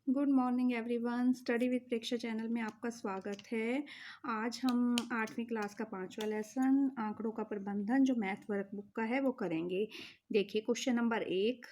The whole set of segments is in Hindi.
Good morning everyone. Study with Preksha channel में आपका स्वागत है। आज हम 8वीं क्लास का 5वां लेसन आंकड़ों का प्रबंधन जो मैथ वर्कबुक का है वो करेंगे। देखिए क्वेश्चन नंबर एक,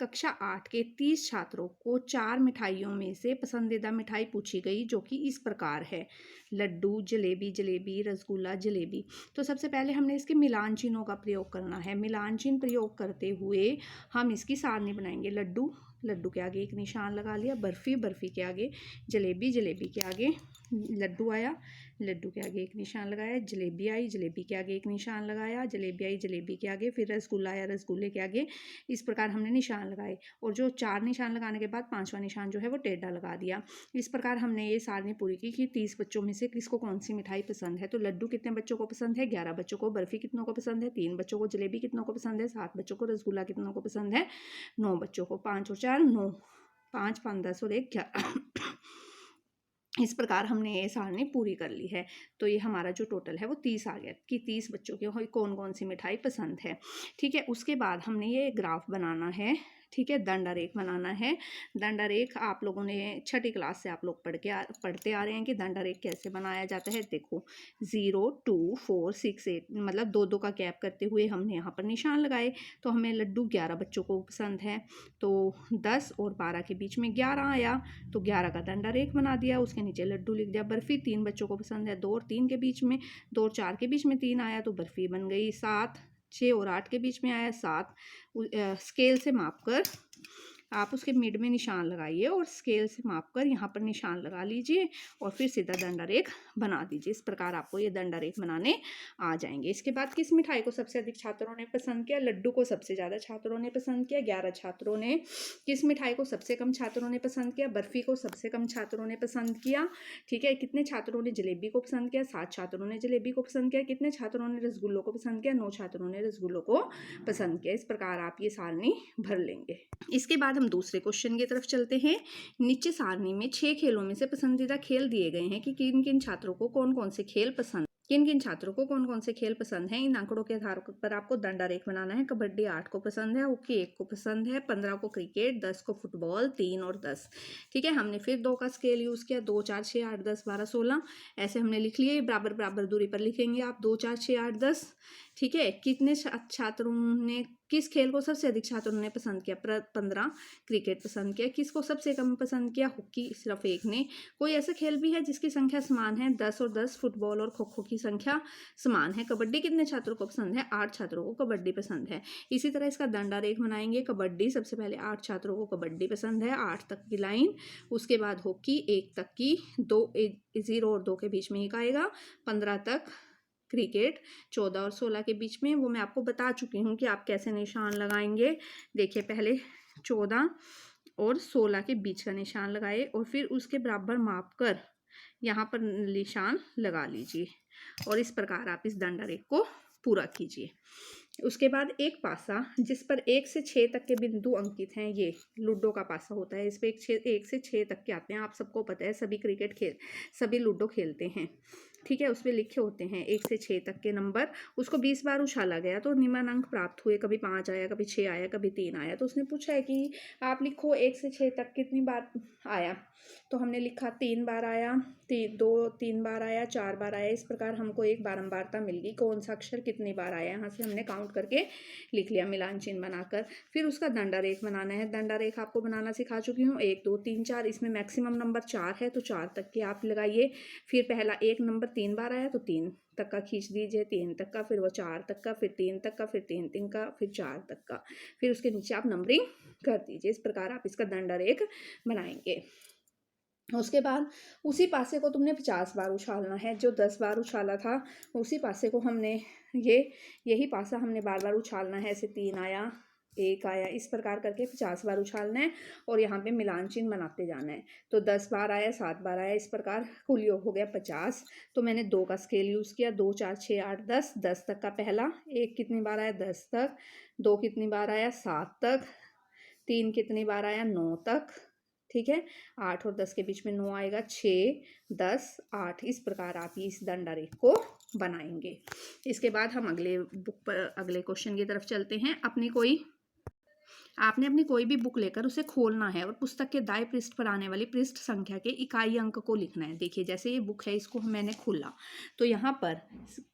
कक्षा 8 के 30 छात्रों को 4 मिठाइयों में से पसंदीदा मिठाई पूछी गई जो कि इस प्रकार है: लड्डू, जलेबी, जलेबी, रसगुल्ला, जलेबी। तो सबसे पहले हमने इसके मिलान चिन्हों का प्रयोग करना है। मिलान चिन्ह प्रयोग करते हुए हम इसकी सारणी बनाएंगे। लड्डू, लड्डू के आगे एक निशान लगा लिया। बर्फ़ी, बर्फ़ी के आगे। जलेबी, जलेबी के आगे लड्डू आया, लड्डू के आगे एक निशान लगाया। जलेबी आई, जलेबी के आगे एक निशान लगाया। जलेबी आई, जलेबी के आगे। फिर रसगुल्ला आया, रसगुल्ले के आगे। इस प्रकार हमने निशान लगाए और जो 4 निशान लगाने के बाद 5वां निशान जो है वो टेढ़ा लगा दिया। इस प्रकार हमने ये सारणी पूरी की कि 30 बच्चों में से किसको कौन सी मिठाई पसंद है। तो लड्डू कितने बच्चों को पसंद है? 11 बच्चों को। बर्फ़ी कितनों को पसंद है? 3 बच्चों को। जलेबी कितनों को पसंद है? 7 बच्चों को। रसगुल्ला कितनों को पसंद है? 9 बच्चों को। 5 और 4 9, 5 5 10 और 1 11। इस प्रकार हमने ये सारणी पूरी कर ली है। तो ये हमारा जो टोटल है वो 30 आ गया कि 30 बच्चों के कौन कौन सी मिठाई पसंद है। ठीक है, उसके बाद हमने ये ग्राफ बनाना है। ठीक है, दंडारेख बनाना है। दंडारेख आप लोगों ने 6ठी क्लास से आप लोग पढ़ते आ रहे हैं कि दंडारेख कैसे बनाया जाता है। देखो 0 2 4 6 8 मतलब 2 2 का गैप करते हुए हमने यहाँ पर निशान लगाए। तो हमें लड्डू 11 बच्चों को पसंद है, तो 10 और 12 के बीच में 11 आया, तो 11 का दंडारेख बना दिया। उसके नीचे लड्डू लिख दिया। बर्फ़ी 3 बच्चों को पसंद है, 2 और 3 के बीच में, 2 और 4 के बीच में 3 आया तो बर्फ़ी बन गई। 7 6 और 8 के बीच में आया 7। स्केल से माप कर आप उसके मिड में निशान लगाइए और स्केल से माप कर यहाँ पर निशान लगा लीजिए और फिर सीधा दंडारेख बना दीजिए। इस प्रकार आपको ये दंडारेख बनाने आ जाएंगे। इसके बाद किस मिठाई को सबसे अधिक छात्रों ने पसंद किया? लड्डू को सबसे ज़्यादा छात्रों ने पसंद किया, 11 छात्रों ने। किस मिठाई को सबसे कम छात्रों ने पसंद किया? बर्फ़ी को सबसे कम छात्रों ने पसंद किया। ठीक है, कितने छात्रों ने जलेबी को पसंद किया? 7 छात्रों ने जलेबी को पसंद किया। कितने छात्रों ने रसगुल्लों को पसंद किया? 9 छात्रों ने रसगुल्लों को पसंद किया। इस प्रकार आप ये सारणी भर लेंगे। इसके बाद हम दूसरे क्वेश्चन की तरफ चलते हैं। नीचे सारणी में 6 खेलों में से पसंदीदा खेल दिए गए हैं कि किन किन छात्रों को कौन कौन से खेल पसंद, किन किन छात्रों को कौन कौन से खेल पसंद हैं। इन आंकड़ों के आधार पर आपको दंडारेख बनाना है। कबड्डी 8 को पसंद है, हॉकी 1 को पसंद है, 15 को क्रिकेट, 10 को फुटबॉल, 3 और 10। ठीक है, हमने फिर 2 का स्केल यूज़ किया। 2 4 6 8 10 12 16 ऐसे हमने लिख लिए। बराबर बराबर दूरी पर लिखेंगे आप 2 4 6 8 10। ठीक है, कितने छात्रों ने किस खेल को सबसे अधिक छात्रों ने पसंद किया? 15 क्रिकेट पसंद किया। किसको सबसे कम पसंद किया? हॉकी, सिर्फ 1 ने। कोई ऐसा खेल भी है जिसकी संख्या समान है? 10 और 10। फुटबॉल और खो खो की संख्या समान है। कबड्डी कितने छात्रों को पसंद है? 8 छात्रों को कबड्डी पसंद है। इसी तरह इसका दंडारेख बनाएंगे। कबड्डी सबसे पहले 8 छात्रों को कबड्डी पसंद है, 8 तक की लाइन। उसके बाद हॉकी 1 तक की, 0 और 2 के बीच में 1 आएगा। 15 तक क्रिकेट, 14 और 16 के बीच में, वो मैं आपको बता चुकी हूँ कि आप कैसे निशान लगाएंगे। देखिए पहले 14 और 16 के बीच का निशान लगाए और फिर उसके बराबर माप कर यहाँ पर निशान लगा लीजिए और इस प्रकार आप इस दंडारेख को पूरा कीजिए। उसके बाद एक पासा जिस पर 1 से 6 तक के बिंदु अंकित हैं, ये लूडो का पासा होता है। इस पर 1 से 6 तक के आते हैं। आप सबको पता है, सभी लूडो खेलते हैं। ठीक है, उस पर लिखे होते हैं 1 से 6 तक के नंबर। उसको 20 बार उछाला गया तो निम्न अंक प्राप्त हुए। कभी 5 आया, कभी 6 आया, कभी 3 आया। तो उसने पूछा है कि आप लिखो 1 से 6 तक कितनी बार आया। तो हमने लिखा 3 बार आया, 3 बार आया, 4 बार आया। इस प्रकार हमको एक बारंबारता मिल गई, कौन सा अक्षर कितनी बार आया। यहाँ से हमने काउंट करके लिख लिया मिलान चिन्ह बनाकर। फिर उसका दंडारेख बनाना है। दंडारेख आपको बनाना सिखा चुकी हूँ। 1 2 3 4, इसमें मैक्सिमम नंबर 4 है तो 4 तक के आप लगाइए। फिर पहला एक नंबर 3 बार आया तो 3 तक का खींच दीजिए, 3 तक का, फिर वो 4 तक का, फिर 3 तक का, फिर 3 का, फिर 4 तक का। फिर उसके नीचे आप नंबरिंग कर दीजिए। इस प्रकार आप इसका दंडारेख बनाएंगे। उसके बाद उसी पासे को तुमने 50 बार उछालना है। जो 10 बार उछाला था उसी पासे को हमने यही पासा हमने बार बार उछालना है। ऐसे 3 आया, 1 आया, इस प्रकार करके 50 बार उछालना है और यहाँ पे मिलान चिन्ह बनाते जाना है। तो 10 बार आया, 7 बार आया, इस प्रकार कुल योग हो गया 50। तो मैंने 2 का स्केल यूज़ किया। 2 4 6 8 10। 10 तक का पहला, 1 कितनी बार आया? 10 तक। 2 कितनी बार आया? 7 तक। 3 कितनी बार आया? 9 तक। ठीक है, 8 और 10 के बीच में 9 आएगा। 6 10 8। इस प्रकार आप इस दंडारेख को बनाएंगे। इसके बाद हम अगले क्वेश्चन की तरफ चलते हैं। अपनी कोई आपने अपनी कोई भी बुक लेकर उसे खोलना है और पुस्तक के दाएं पृष्ठ पर आने वाली पृष्ठ संख्या के इकाई अंक को लिखना है। देखिए जैसे ये बुक है, इसको मैंने खोला तो यहाँ पर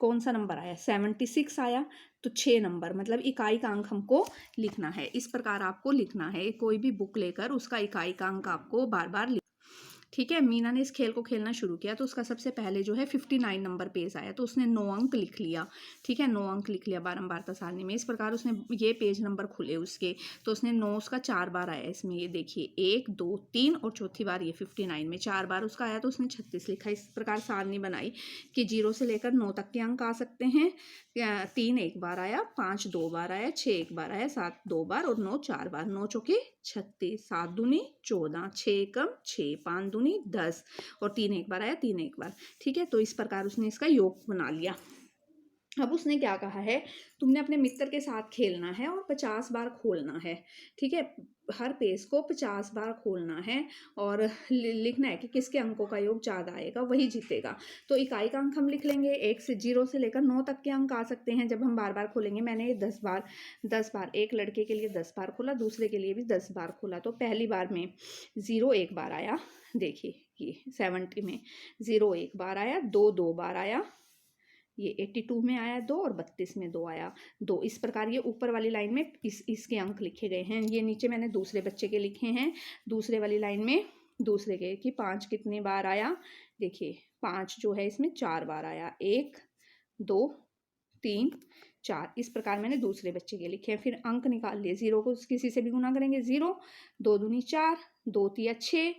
कौन सा नंबर आया, 76 आया, तो 6 नंबर मतलब इकाई का अंक हमको लिखना है। इस प्रकार आपको लिखना है, कोई भी बुक लेकर उसका इकाई का अंक आपको बार बार, ठीक है। मीना ने इस खेल को खेलना शुरू किया तो उसका सबसे पहले जो है 59 नंबर पेज आया, तो उसने 9 अंक लिख लिया, ठीक है, 9 अंक लिख लिया बारंबारता सारणी में। इस प्रकार उसने ये पेज नंबर खुले उसके, तो उसने 9 उसका 4 बार आया इसमें, ये देखिए 1 2 3 और चौथी बार ये 59 में 4 बार उसका आया, तो उसने 36 लिखा। इस प्रकार सारणी बनाई कि 0 से लेकर 9 तक के अंक आ सकते हैं। 3 एक बार आया, 5 2 बार आया, 6 एक बार आया, 7 2 बार और 9 4 बार। 9 चौके 36, 7 दूनी 14, 6 कम 6, 5 दूनी 10 और 3 एक बार आया, 3 एक बार, ठीक है। तो इस प्रकार उसने इसका योग बना लिया। अब उसने क्या कहा है, तुमने अपने मित्र के साथ खेलना है और 50 बार खोलना है, ठीक है। हर पेज को 50 बार खोलना है और लिखना है कि किसके अंकों का योग ज़्यादा आएगा वही जीतेगा। तो इकाई का अंक हम लिख लेंगे, 1 से 0 से लेकर 9 तक के अंक आ सकते हैं जब हम बार बार खोलेंगे। मैंने ये 10 बार एक लड़के के लिए 10 बार खोला, दूसरे के लिए भी 10 बार खोला। तो पहली बार में 0 एक बार आया, देखिए ये 70 में 0 एक बार आया, 2 2 बार आया, ये 82 में आया 2 और 32 में 2 आया 2। इस प्रकार ये ऊपर वाली लाइन में इसके अंक लिखे गए हैं। ये नीचे मैंने दूसरे बच्चे के लिखे हैं, दूसरे वाली लाइन में दूसरे के कि 5 कितने बार आया, देखिए 5 जो है इसमें 4 बार आया, 1 2 3 4। इस प्रकार मैंने दूसरे बच्चे के लिखे हैं। फिर अंक निकाल लिए, 0 को किसी से भी गुना करेंगे, 0 2 दूनी 4, 2 तिया 6,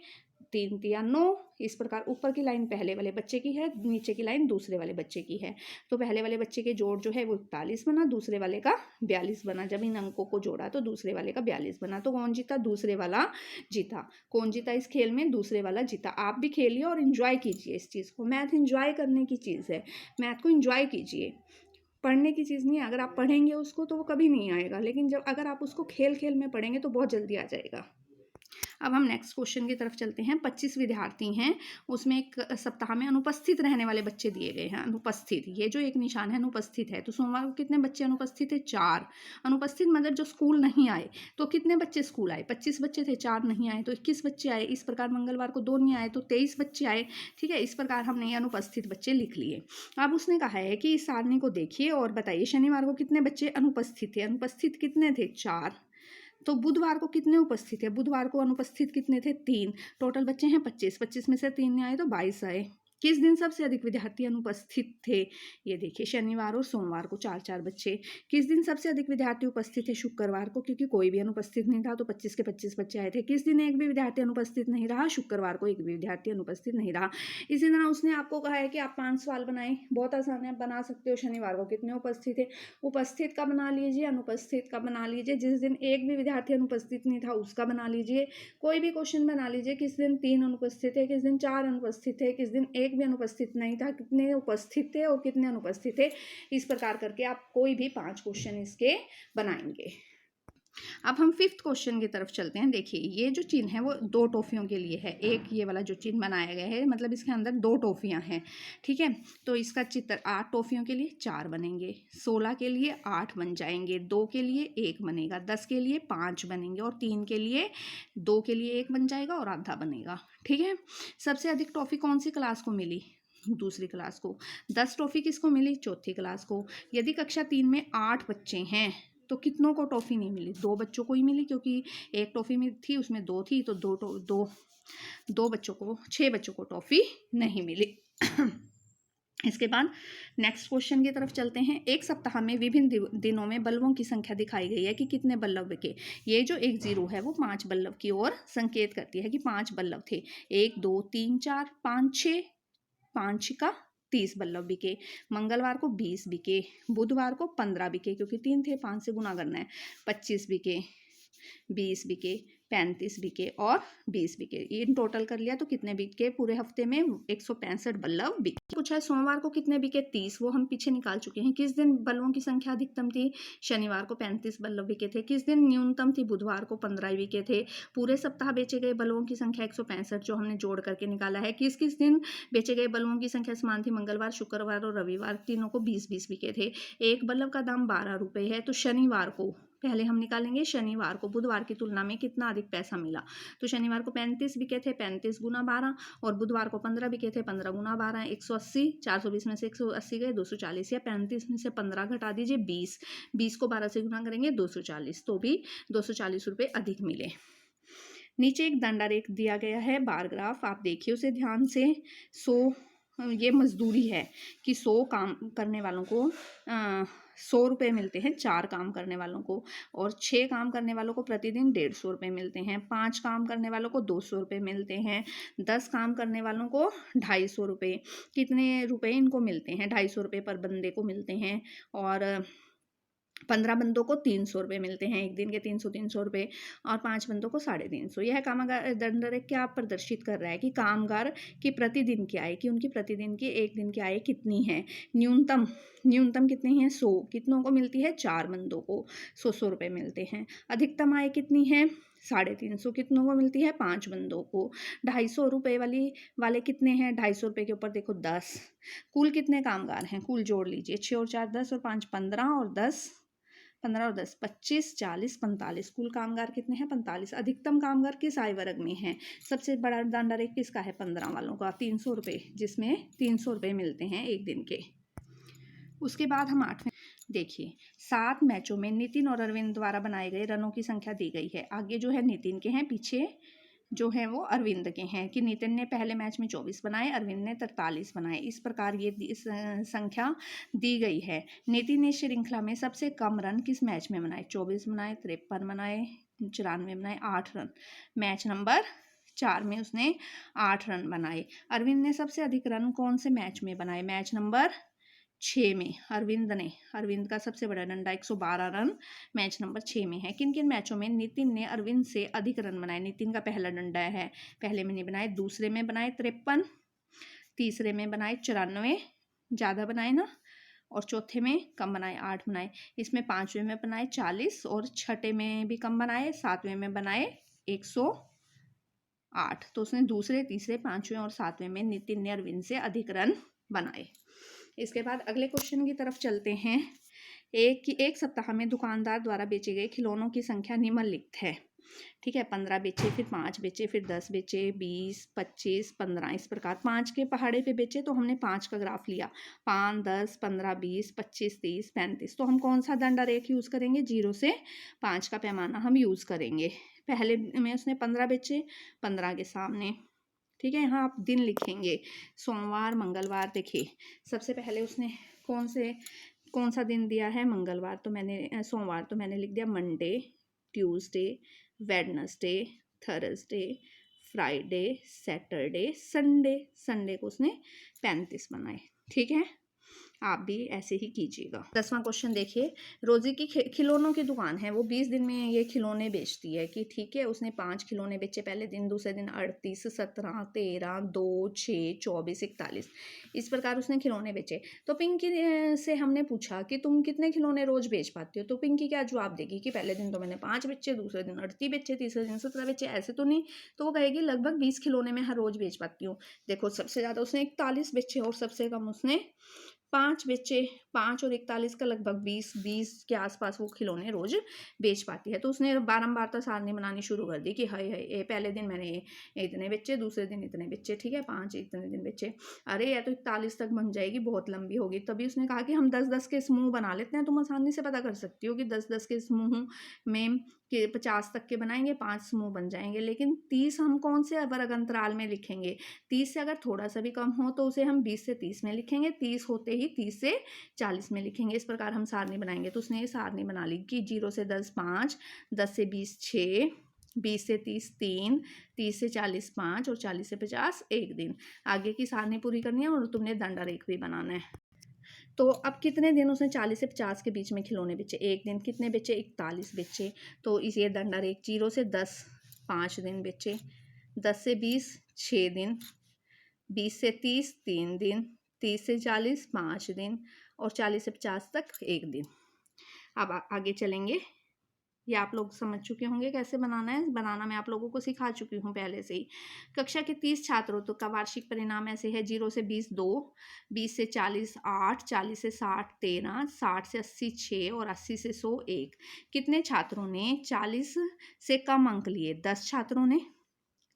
3 तिया 9। इस प्रकार ऊपर की लाइन पहले वाले बच्चे की है, नीचे की लाइन दूसरे वाले बच्चे की है। तो पहले वाले बच्चे के जोड़ जो है वो 41 बना, दूसरे वाले का 42 बना। जब इन अंकों को जोड़ा तो दूसरे वाले का 42 बना। तो कौन जीता, दूसरे वाला जीता। कौन जीता इस खेल में, दूसरे वाला जीता। आप भी खेलिए और इन्जॉय कीजिए इस चीज़ को। मैथ इन्जॉय करने की चीज़ है, मैथ को इन्जॉय कीजिए, पढ़ने की चीज़ नहीं है। अगर आप पढ़ेंगे उसको तो वो कभी नहीं आएगा, लेकिन जब अगर आप उसको खेल खेल में पढ़ेंगे तो बहुत जल्दी आ जाएगा। अब हम नेक्स्ट क्वेश्चन की तरफ चलते हैं। 25 विद्यार्थी हैं, उसमें एक सप्ताह में अनुपस्थित रहने वाले बच्चे दिए गए हैं। अनुपस्थित, ये जो एक निशान है अनुपस्थित है, तो सोमवार को कितने बच्चे अनुपस्थित थे, 4। अनुपस्थित मतलब जो स्कूल नहीं आए। तो कितने बच्चे स्कूल आए, 25 बच्चे थे, 4 नहीं आए तो 21 बच्चे आए। इस प्रकार मंगलवार को 2 नहीं आए तो 23 बच्चे आए, ठीक है। इस प्रकार हमने ये अनुपस्थित बच्चे लिख लिए। अब उसने कहा है कि इस सारणी को देखिए और बताइए शनिवार को कितने बच्चे अनुपस्थित थे। अनुपस्थित कितने थे, 4। तो बुधवार को कितने उपस्थित है, बुधवार को अनुपस्थित कितने थे, 3। टोटल बच्चे हैं 25, 25 में से 3 नहीं आए तो 22 आए। किस दिन सबसे अधिक विद्यार्थी अनुपस्थित थे, ये देखिए शनिवार और सोमवार को 4-4 बच्चे। किस दिन सबसे अधिक विद्यार्थी उपस्थित थे, शुक्रवार को, क्योंकि कोई भी अनुपस्थित नहीं था तो 25 के 25 बच्चे आए थे। किस दिन एक भी विद्यार्थी अनुपस्थित नहीं रहा, शुक्रवार को एक भी विद्यार्थी अनुपस्थित नहीं रहा। इसी तरह उसने आपको कहा है कि आप 5 सवाल बनाएं, बहुत आसान है, बना सकते हो। शनिवार को कितने उपस्थित थे, उपस्थित का बना लीजिए, अनुपस्थित का बना लीजिए। जिस दिन एक भी विद्यार्थी अनुपस्थित नहीं था उसका बना लीजिए। कोई भी क्वेश्चन बना लीजिए, किस दिन 3 अनुपस्थित है, किस दिन 4 अनुपस्थित है, किस दिन एक भी अनुपस्थित नहीं था, कितने उपस्थित थे और कितने अनुपस्थित थे। इस प्रकार करके आप कोई भी 5 क्वेश्चन इसके बनाएंगे। अब हम 5th क्वेश्चन की तरफ चलते हैं। देखिए ये जो चिन्ह है वो 2 टॉफियों के लिए है। एक ये वाला जो चिन्ह बनाया गया है मतलब इसके अंदर 2 टॉफियां हैं, ठीक है। तो इसका चित्र 8 टॉफियों के लिए 4 बनेंगे, 16 के लिए 8 बन जाएंगे, 2 के लिए 1 बनेगा, 10 के लिए 5 बनेंगे और 3 के लिए 2 के लिए 1 बन जाएगा और आधा बनेगा, ठीक है। सबसे अधिक टॉफी कौन सी क्लास को मिली, दूसरी क्लास को। 10 टॉफी किसको मिली, चौथी क्लास को। यदि कक्षा 3 में 8 बच्चे हैं तो कितनों को टॉफी नहीं मिली, 2 बच्चों को ही मिली, क्योंकि एक टॉफी में थी उसमें 2 थी तो 2 बच्चों को, 6 बच्चों को टॉफी नहीं मिली। इसके बाद नेक्स्ट क्वेश्चन की तरफ चलते हैं। एक सप्ताह में विभिन्न दिनों में बल्बों की संख्या दिखाई गई है कि कितने बल्ब बिके। ये जो एक 0 है वो 5 बल्ब की ओर संकेत करती है कि 5 बल्ब थे। 1 2 3 4 5 6, 5 का 30 बल्ब बिके। मंगलवार को 20 बिके, बुधवार को 15 बिके, क्योंकि 3 थे 5 से गुना करना है। 25 बिके, 20 बिके, 35 बिके और 20 बिके। इन टोटल कर लिया तो कितने बिके, पूरे हफ्ते में 165 बल्ब बिके। पूछा है सोमवार को कितने बिके, 30, वो हम पीछे निकाल चुके हैं। किस दिन बल्बों की संख्या अधिकतम थी, शनिवार को 35 बल्ब बिके थे। किस दिन न्यूनतम थी, बुधवार को 15 बिके थे। पूरे सप्ताह बेचे गए बल्बों की संख्या 165 जो हमने जोड़ करके निकाला है। किस किस दिन बेचे गए बल्बों की संख्या समान थी, मंगलवार, शुक्रवार और रविवार, तीनों को 20-20 बिके थे। एक बल्ब का दाम 12 रुपये है तो शनिवार को पहले हम निकालेंगे शनिवार को बुधवार की तुलना में कितना अधिक पैसा मिला। तो शनिवार को 35 बिके थे, 35 गुना 12, और बुधवार को 15 बिके थे, 15 गुना 12, 180। 420 में से 180 गए 240, या 35 में से 15 घटा दीजिए 20, 20 को 12 से गुना करेंगे 240, तो भी 240 रुपये अधिक मिले। नीचे एक दंडारेख दिया गया है, बार ग्राफ, आप देखिए उसे ध्यान से। 100 ये मजदूरी है कि 100 काम करने वालों को 100 रुपये मिलते हैं 4 काम करने वालों को, और 6 काम करने वालों को प्रतिदिन 150 रुपये मिलते हैं, 5 काम करने वालों को 200 रुपये मिलते हैं, 10 काम करने वालों को 250 रुपये। कितने रुपए इनको मिलते हैं? 250 रुपये पर बंदे को मिलते हैं, और 15 बंदों को 300 रुपये मिलते हैं, एक दिन के 300 रुपये, और 5 बंदों को 350। यह कामगार दंडारेख क्या प्रदर्शित कर रहा है कि कामगार की प्रतिदिन की आय, कि उनकी प्रतिदिन की एक दिन की आय कितनी है। न्यूनतम कितनी है? 100। कितनों को मिलती है? 4 बंदों को 100 रुपये मिलते हैं। अधिकतम आय कितनी है? 350। कितनों को मिलती है? 5 बंदों को। 250 रुपये वाले कितने हैं? 250 रुपये के ऊपर देखो 10। कुल कितने कामगार हैं? कुल जोड़ लीजिए, 6 और 4 10 और 5 15, और 10 15 और 10 25, 40, 45। कुल कामगार कितने हैं? 45। अधिकतम कामगार किस आय वर्ग में है? सबसे बड़ा दंडारेख किसका है? 15 वालों का, 300 रुपये, जिसमें 300 रुपये मिलते हैं एक दिन के। उसके बाद हम 8वें देखिए, 7 मैचों में नितिन और अरविंद द्वारा बनाए गए रनों की संख्या दी गई है। आगे जो है नितिन के हैं, पीछे जो है वो अरविंद के हैं, कि नितिन ने पहले मैच में 24 बनाए, अरविंद ने 43 बनाए। इस प्रकार ये संख्या दी गई है। नितिन ने श्रृंखला में सबसे कम रन किस मैच में बनाए? 24 बनाए, 53 बनाए, 94 बनाए, 8 रन। मैच नंबर 4 में उसने 8 रन बनाए। अरविंद ने सबसे अधिक रन कौन से मैच में बनाए? मैच नंबर 6 में अरविंद का सबसे बड़ा डंडा 112 रन मैच नंबर 6 में है। किन किन मैचों में नितिन ने अरविंद से अधिक रन बनाए? नितिन का पहला डंडा है, पहले में नहीं बनाए, दूसरे में बनाए 53, तीसरे में बनाए 94, ज़्यादा बनाए ना, और चौथे में कम बनाए 8 बनाए। इसमें 5वें में बनाए 40, और छठे में भी कम बनाए, 7वें में बनाए 108। तो उसने दूसरे, तीसरे, 5वें और 7वें में नितिन ने अरविंद से अधिक रन बनाए। इसके बाद अगले क्वेश्चन की तरफ चलते हैं। एक सप्ताह में दुकानदार द्वारा बेचे गए खिलौनों की संख्या निम्नलिखित है। ठीक है, 15 बेचे, फिर 5 बेचे, फिर 10 बेचे, 20, 25, 15, इस प्रकार 5 के पहाड़े पे बेचे, तो हमने 5 का ग्राफ लिया। 5, 10, 15, 20, 25, 30, 35। तो हम कौन सा दंडारेख यूज़ करेंगे? 0 से 5 का पैमाना हम यूज़ करेंगे। पहले में उसने 15 बेचे, 15 के सामने, ठीक है, यहाँ आप दिन लिखेंगे, सोमवार, मंगलवार। देखिए सबसे पहले उसने कौन सा दिन दिया है? मंगलवार, तो सोमवार तो मैंने लिख दिया Monday, Tuesday, Wednesday, Thursday, Friday, Saturday, Sunday को उसने 35 बनाए। ठीक है, आप भी ऐसे ही कीजिएगा। 10वां क्वेश्चन देखिए, रोजी की खिलौनों की दुकान है, वो 20 दिन में ये खिलौने बेचती है, कि ठीक है, उसने 5 खिलौने बेचे पहले दिन, दूसरे दिन 38, 17, 13, 2, 6, 24, 41, इस प्रकार उसने खिलौने बेचे। तो पिंकी से हमने पूछा कि तुम कितने खिलौने रोज बेच पाती हो? तो पिंकी क्या जवाब देगी कि पहले दिन तो मैंने 5 बेचे, दूसरे दिन 38 बेचे, तीसरे दिन 17 बेचे, ऐसे तो नहीं। तो वो कहेगी लगभग 20 खिलौने मैं हर रोज बेच पाती हूँ। देखो सबसे ज़्यादा उसने 41 बेचे, और सबसे कम उसने 5 बेचे। 5 और 41 का लगभग 20 के आसपास वो खिलौने रोज बेच पाती है। तो उसने बारंबार तो सारणी बनानी शुरू कर दी कि हाय हाय, ये पहले दिन मैंने इतने बेचे, दूसरे दिन इतने बेचे, ठीक है, 5 इतने दिन बेचे, अरे यह तो 41 तक बन जाएगी, बहुत लंबी होगी। तभी उसने कहा कि हम 10-10 के समूह बना लेते हैं। तुम आसानी से पता कर सकती हो कि 10-10 के समूह में कि 50 तक के बनाएंगे, 5 समूह बन जाएंगे। लेकिन 30 हम कौन से वर्ग अंतराल में लिखेंगे? 30 से अगर थोड़ा सा भी कम हो तो उसे हम 20 से 30 में लिखेंगे, 30 होते ही 30 से 40 में लिखेंगे। इस प्रकार हम सारणी बनाएंगे। तो उसने ये सारणी बना ली कि 0 से 10 5, 10 से 20 6, 20 से 30 3, 30 से 40 5, और 40 से 50 1 दिन। आगे की सारणी पूरी करनी है, और तुमने दंडारेख भी बनाना है। तो अब कितने दिन उसने 40 से 50 के बीच में खिलौने बेचे? एक दिन। कितने बेचे? 41 बेचे। तो इस ये दंडारेख 0 से 10 5 दिन बेचे, 10 से 20 6 दिन, 20 से 30 3 दिन, 30 से 40 5 दिन, और 40 से 50 तक 1 दिन। अब आगे चलेंगे। ये आप लोग समझ चुके होंगे कैसे बनाना है। बनाना मैं आप लोगों को सिखा चुकी हूँ पहले से ही। कक्षा के 30 छात्रों तो का वार्षिक परिणाम ऐसे है: 0 से 20 2, 20 से 40 8, 40 से 60 13, 60 से 80 6 और 80 से 100 1। कितने छात्रों ने 40 से कम अंक लिए? 10 छात्रों ने।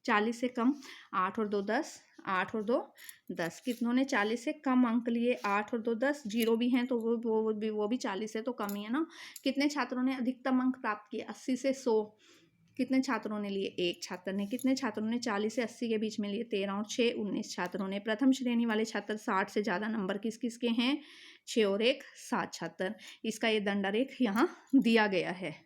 40 से कम, 8 और 2 10, 8 और 2 10। कितनों ने 40 से कम अंक लिए? 8 और 2 10। जीरो भी हैं तो वो भी 40 से तो कम ही है ना। कितने छात्रों ने अधिकतम अंक प्राप्त किए? 80 से 100। कितने छात्रों ने लिए? एक छात्र ने। कितने छात्रों ने 40 से 80 के बीच में लिए? 13 और 6 19 छात्रों ने। प्रथम श्रेणी वाले छात्र 60 से ज़्यादा नंबर किस किस के हैं? 6 और 1 7 छात्र। इसका ये दंडारेख यहाँ दिया गया है।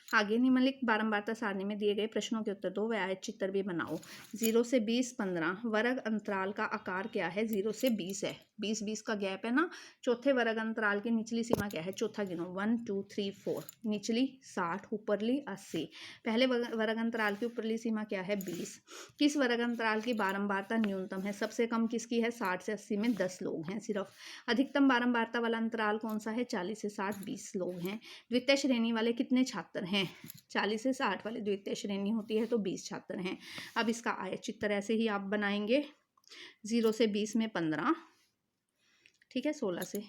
आगे निम्नलिखित बारंबारता सारणी में दिए गए प्रश्नों के उत्तर दो व आयत चित्र भी बनाओ। 0 से 20 15 वर्ग अंतराल का आकार क्या है? 0 से 20 है। 20 20 का गैप है ना। चौथे वर्ग अंतराल की निचली सीमा क्या है? चौथा गिनो। 1 2 3 4। निचली 60, ऊपरली 80। पहले वर्ग अंतराल की ऊपरली सीमा क्या है? 20। किस वर्ग अंतराल की बारंबारता न्यूनतम है? सबसे कम किसकी है? 60 से 80 में 10 लोग हैं सिर्फ। अधिकतम बारंबारता वाला अंतराल कौन सा है? 40 से 60 20 लोग हैं। द्वितीय श्रेणी वाले कितने छात्र हैं? 40 से 60 वाले द्वितीय श्रेणी होती है तो 20 छात्र हैं। अब इसका आयत चित्र ऐसे ही आप बनाएंगे। 0 से 20 में 15, ठीक है, 16 से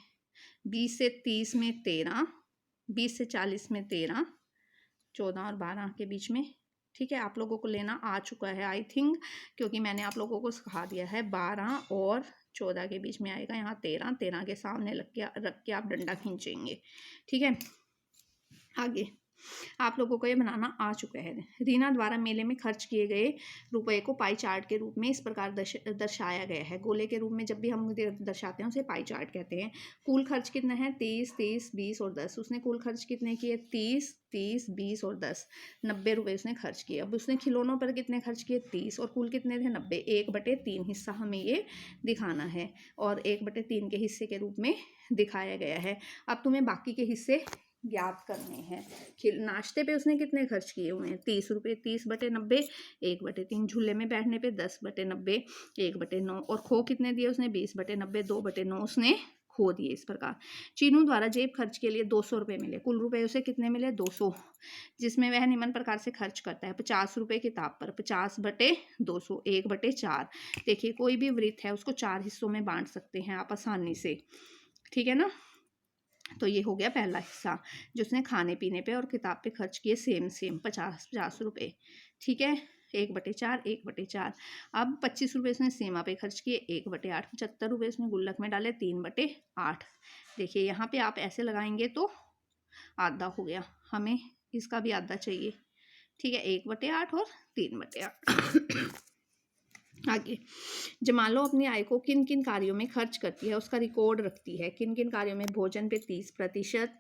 20 से 30 में 13, 20 से 40 में 13, 14 और 12 के बीच में, ठीक है। आप लोगों को लेना आ चुका है आई थिंक, क्योंकि मैंने आप लोगों को सिखा दिया है। 12 और 14 के बीच में आएगा यहाँ 13, 13 के सामने रख के आप डंडा खींचेंगे, ठीक है। आगे आप लोगों को ये बनाना आ चुका है। रीना द्वारा मेले में खर्च किए गए रुपए को पाई चार्ट के रूप में इस प्रकार दर्शाया गया है। गोले के रूप में जब भी हम दर्शाते हैं उसे पाई चार्ट कहते हैं। कुल खर्च कितना है? 30 30 20 और 10। उसने कुल खर्च कितने किए? 30 30 20 और 10। 90 रुपये उसने खर्च किए। अब उसने खिलौनों पर कितने खर्च किए? 30। और कुल कितने थे? 90। 1/3 हिस्सा हमें ये दिखाना है और 1/3 के हिस्से के रूप में दिखाया गया है। अब तुम्हें बाकी के हिस्से ज्ञात करने हैं। नाश्ते पे उसने कितने खर्च किए हुए हैं? 30 रुपये। 30/90। 1/3 झूले में बैठने पे 10/90। 1/9। और खो कितने दिए उसने? 20/90। 2/9 उसने खो दिए। इस प्रकार चीनू द्वारा जेब खर्च के लिए 200 रुपये मिले। कुल रुपए उसे कितने मिले? 200, जिसमें वह निम्न प्रकार से खर्च करता है। 50 रुपये किताब पर। 50/200। 1/4। देखिए कोई भी वृत्त है उसको 4 हिस्सों में बांट सकते हैं आप आसानी से, ठीक है ना। तो ये हो गया पहला हिस्सा जो उसने खाने पीने पे और किताब पे खर्च किए। सेम 50 रुपये, ठीक है। 1/4 1/4। अब 25 रुपये उसने सीमा पे खर्च किए। 1/8। 75 रुपये उसने गुल्लक में डाले। 3/8। देखिए यहाँ पे आप ऐसे लगाएंगे तो आधा हो गया। हमें इसका भी आधा चाहिए, ठीक है। 1/8 और 3/8। आगे जमालो अपनी आय को किन किन कार्यों में खर्च करती है उसका रिकॉर्ड रखती है। किन किन कार्यों में? भोजन पे 30%।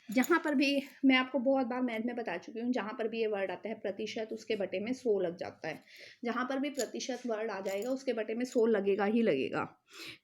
जहाँ पर भी मैं आपको बहुत बार मैथ में बता चुकी हूँ, जहाँ पर भी ये वर्ड आता है प्रतिशत उसके बटे में 100 लग जाता है। जहाँ पर भी प्रतिशत वर्ड आ जाएगा उसके बटे में 100 लगेगा ही लगेगा।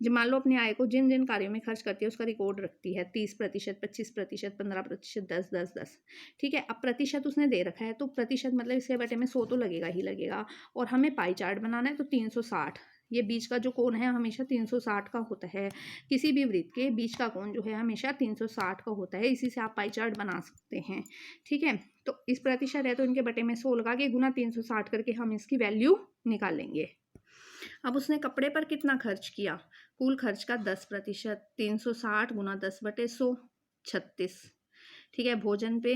जमालो अपनी आय को जिन जिन कार्यों में खर्च करती है उसका रिकॉर्ड रखती है। 30%, 25%, 15%, 10 10 10, ठीक है। अब प्रतिशत उसने दे रखा है तो प्रतिशत मतलब इसके बटे में 100 तो लगेगा ही लगेगा। और हमें पाई चार्ट बनाना है तो 360। ये बीच का जो कोण है हमेशा 360 का होता है। किसी भी वृत्त के बीच का कोण जो है हमेशा 360 का होता है। इसी से आप पाई चार्ट बना सकते हैं, ठीक है। तो इस प्रतिशत है तो इनके बटे में 100 लगा के गुना 360 करके हम इसकी वैल्यू निकालेंगे। अब उसने कपड़े पर कितना खर्च किया? कुल खर्च का 10%। 360 गुना 10/100 36, ठीक है। भोजन पे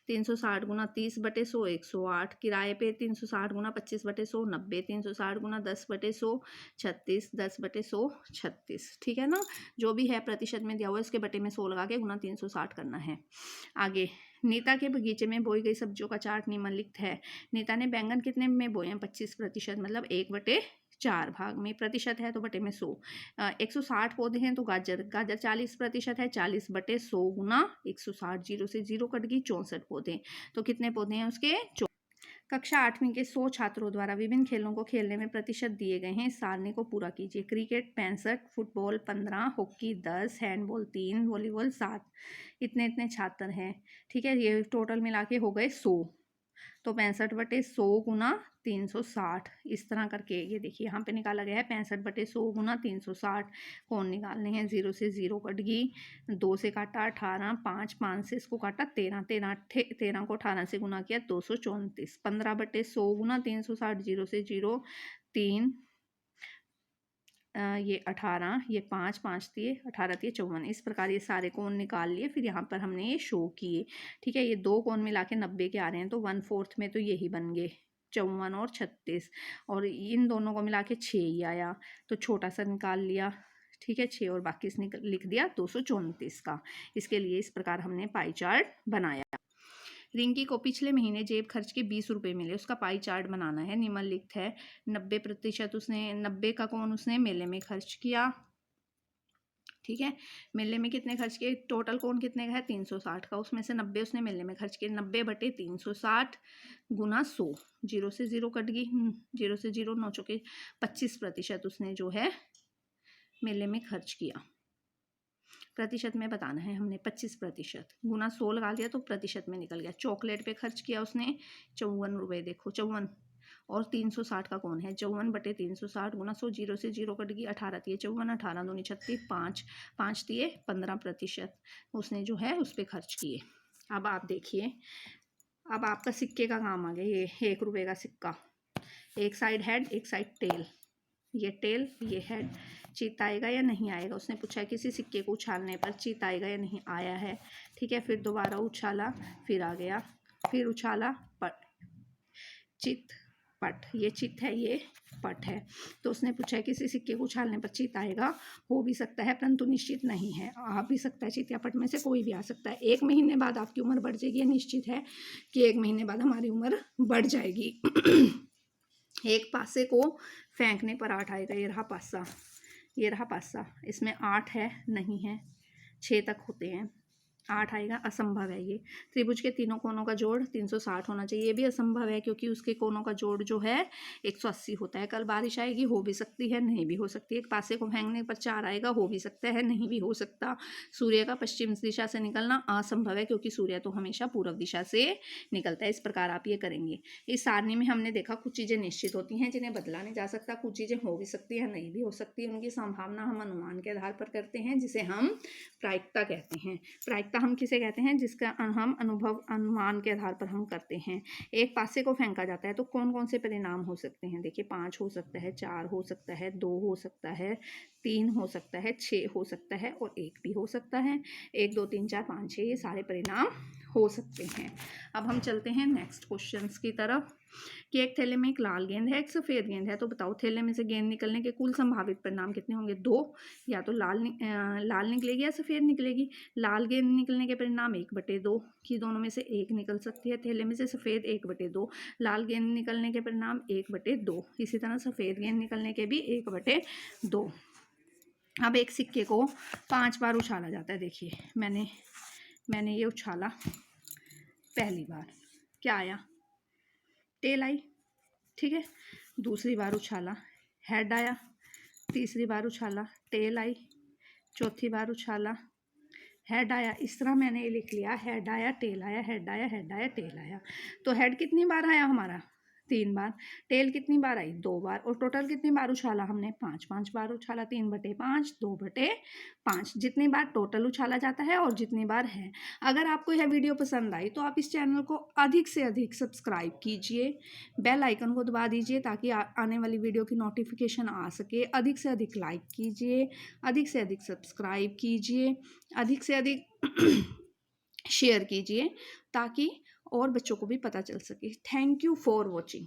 360 गुना 30/100 108। किराए पे 360 गुना 25/100 90। 360 गुना 10/100 36। 10/100 36, ठीक है ना। जो भी है प्रतिशत में दिया हुआ है उसके बटे में 100 लगा के गुना 360 करना है। आगे नीता के बगीचे में बोई गई सब्जियों का चार्ट निम्नलिखित है। नीता ने बैंगन कितने में बोए हैं? 25%, मतलब 1/4 भाग में। प्रतिशत है तो बटे में 100। 160 पौधे हैं तो गाजर 40% है। 40/100 गुना 160। 0 से 0 कट गई। 64 पौधे। तो कितने पौधे हैं उसके? कक्षा 8वीं के 100 छात्रों द्वारा विभिन्न खेलों को खेलने में प्रतिशत दिए गए हैं। इस सारणी को पूरा कीजिए। Cricket 65, football 15, hockey 10, handball 3, volleyball 7। इतने इतने छात्र हैं, ठीक है। ये टोटल मिला के हो गए 100। तो 65/100 गुना 360 इस तरह करके ये देखिए यहाँ पे निकाला गया है 65/100 गुना 360। कौन निकालने हैं? 0 से 0 कट गई, 2 से काटा 18, 5 से इसको काटा 13, 13 को 18 से गुना किया 234। 15/100 गुना 360, 0 से 0 3, ये 18, ये 5 दिए, 18 दिए 54। इस प्रकार ये सारे कोण निकाल लिए, फिर यहाँ पर हमने ये शो किए। ठीक है, ये दो कोण मिला के 90 के आ रहे हैं, तो 1/4 में तो यही बन गए 54 और 36, और इन दोनों को मिला के 6 ही आया, तो छोटा सा निकाल लिया। ठीक है, 6 और बाकी इसने लिख दिया 234 का। इसके लिए इस प्रकार हमने पाई चार्ट बनाया। रिंकी को पिछले महीने जेब खर्च के 20 रुपये मिले, उसका पाई चार्ट बनाना है। निम्नलिखित है 90% उसने 90 का कौन उसने मेले में खर्च किया। ठीक है, मेले में कितने खर्च किए? टोटल कौन कितने का है? 360 का, उसमें से 90 उसने मेले में खर्च किए। 90/360 गुना 100, 0 से 0 कट गई, 0 से 0 9 चौके 25% उसने जो है मेले में खर्च किया। प्रतिशत में बताना है हमने, 25% गुना 100 लगा लिया तो प्रतिशत में निकल गया। चॉकलेट पे खर्च किया उसने 54 रुपये, देखो 54, और 360 का कौन है? 54/360 गुना 100, 0 से 0 कट गई, 18 दिए 54, 18 दूनी 36, 5 दिए 15% उसने जो है उस पर खर्च किए। अब आप देखिए, अब आपका सिक्के का काम आ गया। ये 1 रुपये का सिक्का, एक साइड हेड एक साइड टेल, ये टेल ये हेड। चित आएगा या नहीं आएगा? उसने पूछा है किसी सिक्के को उछालने पर चित आएगा या नहीं? आया है। ठीक है, फिर दोबारा उछाला, फिर आ गया, फिर उछाला, पट, चित पट, ये चित है ये पट है। तो उसने पूछा है किसी सिक्के को उछालने पर चित आएगा? हो भी सकता है परंतु निश्चित नहीं है। आ भी सकता है, चित या पट में से कोई भी आ सकता है। 1 महीने बाद आपकी उम्र बढ़ जाएगी, ये निश्चित है कि 1 महीने बाद हमारी उम्र बढ़ जाएगी। एक पासे को फेंकने पर 8 आएगा, ये रहा पासा, ये रहा पासा, इसमें 8 है नहीं है, 6 तक होते हैं, 8 आएगा, असंभव है ये। त्रिभुज के तीनों कोनों का जोड़ 360 होना चाहिए, ये भी असंभव है क्योंकि उसके कोनों का जोड़ जो है 180 होता है। कल बारिश आएगी, हो भी सकती है नहीं भी हो सकती है। एक पासे को फेंकने पर 4 आएगा, हो भी सकता है नहीं भी हो सकता। सूर्य का पश्चिम दिशा से निकलना असंभव है क्योंकि सूर्य तो हमेशा पूर्व दिशा से निकलता है। इस प्रकार आप ये करेंगे। इस सारणी में हमने देखा कुछ चीज़ें निश्चित होती हैं जिन्हें बदला नहीं जा सकता, कुछ चीज़ें हो भी सकती है नहीं भी हो सकती। उनकी संभावना हम अनुमान के आधार पर करते हैं, जिसे हम प्रायिकता कहते हैं। प्रायिकता हम किसे कहते हैं? जिसका हम अनुभव अनुमान के आधार पर हम करते हैं। एक पासे को फेंका जाता है तो कौन कौन से परिणाम हो सकते हैं? देखिए 5 हो सकता है, 4 हो सकता है, 2 हो सकता है, 3 हो सकता है, 6 हो सकता है और 1 भी हो सकता है। 1 2 3 4 5 6 ये सारे परिणाम हो सकते हैं। अब हम चलते हैं नेक्स्ट क्वेश्चंस की तरफ कि एक थैले में एक लाल गेंद है, एक सफ़ेद गेंद है, तो बताओ थैले में से गेंद निकलने के कुल संभावित परिणाम कितने होंगे? 2, या तो लाल निकलेगी या सफ़ेद निकलेगी। लाल गेंद निकलने के परिणाम 1/2 कि दोनों में से एक निकल सकती है। थैले में से सफ़ेद 1/2, लाल गेंद निकलने के परिणाम 1/2, इसी तरह सफ़ेद गेंद निकलने के भी 1/2। अब एक सिक्के को 5 बार उछाला जाता है। देखिए मैंने ये उछाला, पहली बार क्या आया? टेल आई। ठीक है, दूसरी बार उछाला, हेड आया, तीसरी बार उछाला, टेल आई, चौथी बार उछाला, हेड आया। इस तरह मैंने ये लिख लिया, हेड आया टेल आया, हेड आया हेड आया टेल आया। तो हेड कितनी बार आया हमारा? 3 बार। टेल कितनी बार आई? 2 बार। और टोटल कितनी बार उछाला हमने? 5 बार उछाला। 3/5, 2/5, जितनी बार टोटल उछाला जाता है और जितनी बार है। अगर आपको यह वीडियो पसंद आई तो आप इस चैनल को अधिक से अधिक सब्सक्राइब कीजिए, बेल आइकन को दबा दीजिए ताकि आने वाली वीडियो की नोटिफिकेशन आ सके। अधिक से अधिक लाइक कीजिए, अधिक से अधिक सब्सक्राइब कीजिए, अधिक से अधिक शेयर कीजिए ताकि और बच्चों को भी पता चल सके। Thank you for watching.